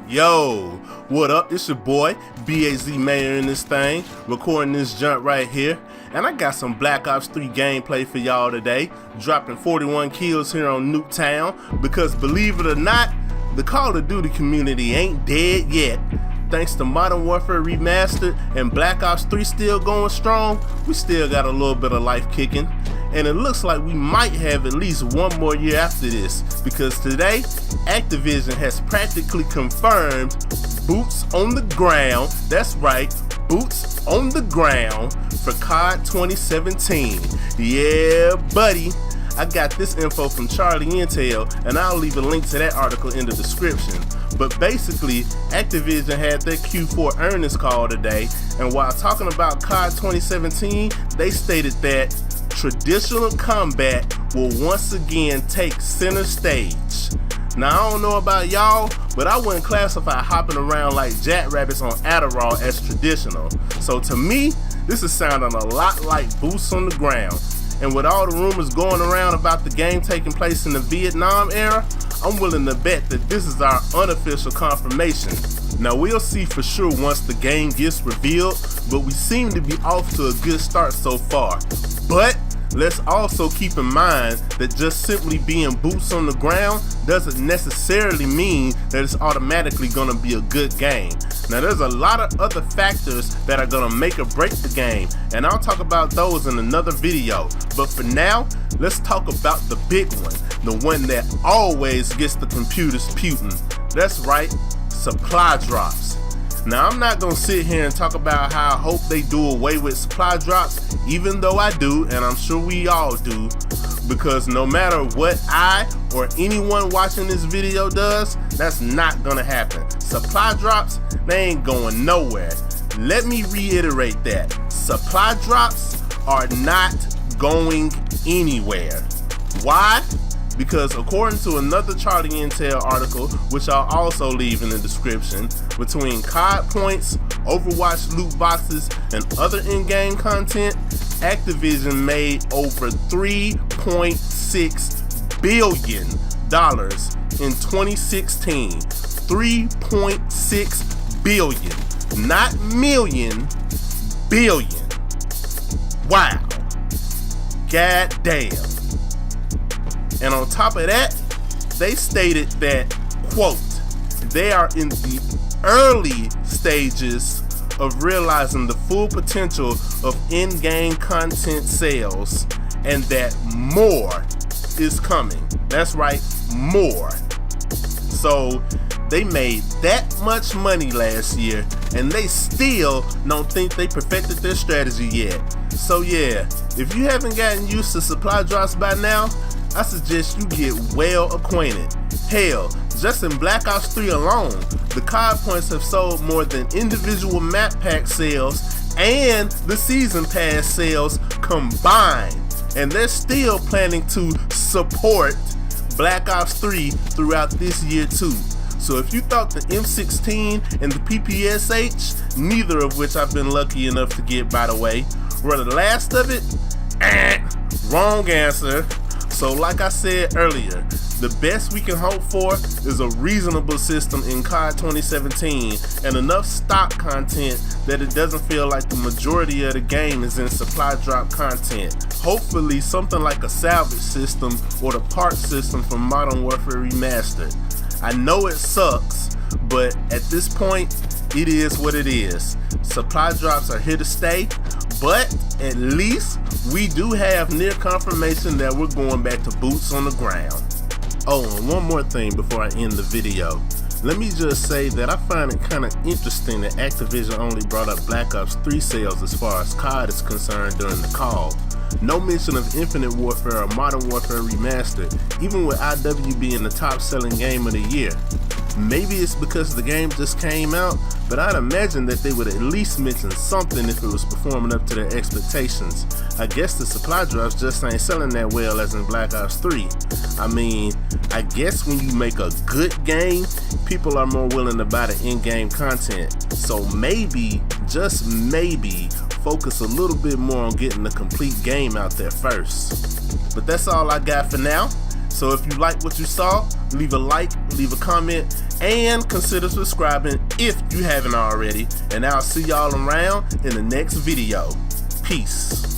Yo, what up? It's your boy, BAZ Mayor in this thing, recording this junk right here. And I got some Black Ops 3 gameplay for y'all today, dropping 41 kills here on Nuketown, because believe it or not, the Call of Duty community ain't dead yet. Thanks to Modern Warfare Remastered and Black Ops 3 still going strong, we still got a little bit of life kicking. And it looks like we might have at least one more year after this, because today, Activision has practically confirmed boots on the ground, that's right, boots on the ground for COD 2017. Yeah, buddy. I got this info from Charlie Intel, and I'll leave a link to that article in the description. But basically, Activision had their Q4 earnings call today, and while talking about COD 2017, they stated that traditional combat will once again take center stage. Now, I don't know about y'all, but I wouldn't classify hopping around like jackrabbits on Adderall as traditional. So to me, this is sounding a lot like boots on the ground. And with all the rumors going around about the game taking place in the Vietnam era, I'm willing to bet that this is our unofficial confirmation. Now, we'll see for sure once the game gets revealed, but we seem to be off to a good start so far. But let's also keep in mind that just simply being boots on the ground doesn't necessarily mean that it's automatically going to be a good game. Now, there's a lot of other factors that are going to make or break the game, and I'll talk about those in another video. But for now, let's talk about the big one, the one that always gets the computers putin'. That's right, supply drops. Now, I'm not gonna sit here and talk about how I hope they do away with supply drops, even though I do, and I'm sure we all do, because no matter what I or anyone watching this video does, that's not gonna happen. Supply drops, they ain't going nowhere. Let me reiterate that. Supply drops are not going anywhere. Why? Because according to another Charlie Intel article, which I'll also leave in the description, between COD points, Overwatch loot boxes, and other in-game content, Activision made over $3.6 billion in 2016. 3.6 billion. Not million, billion. Wow. God damn. And on top of that, they stated that, quote, they are in the early stages of realizing the full potential of in-game content sales, and that more is coming. That's right, more. So they made that much money last year, and they still don't think they perfected their strategy yet. So yeah, if you haven't gotten used to supply drops by now, I suggest you get well acquainted. Hell, just in Black Ops 3 alone, the COD points have sold more than individual map pack sales and the season pass sales combined. And they're still planning to support Black Ops 3 throughout this year too. So if you thought the M16 and the PPSH, neither of which I've been lucky enough to get by the way, were the last of it, wrong answer. So like I said earlier, the best we can hope for is a reasonable system in COD 2017 and enough stock content that it doesn't feel like the majority of the game is in supply drop content. Hopefully something like a salvage system or the parts system from Modern Warfare Remastered. I know it sucks, but at this point, it is what it is. Supply drops are here to stay, but at least we do have near confirmation that we're going back to boots on the ground. Oh, and one more thing before I end the video. Let me just say that I find it kind of interesting that Activision only brought up Black Ops 3 sales as far as COD is concerned during the call. No mention of Infinite Warfare or Modern Warfare Remastered, even with IW being the top selling game of the year. Maybe it's because the game just came out, but I'd imagine that they would at least mention something if it was performing up to their expectations. I guess the supply drops just ain't selling that well as in Black Ops 3. I mean, I guess when you make a good game, people are more willing to buy the in-game content. So maybe, just maybe, focus a little bit more on getting the complete game out there first. But that's all I got for now. So if you like what you saw, leave a like, leave a comment, and consider subscribing if you haven't already. And I'll see y'all around in the next video. Peace.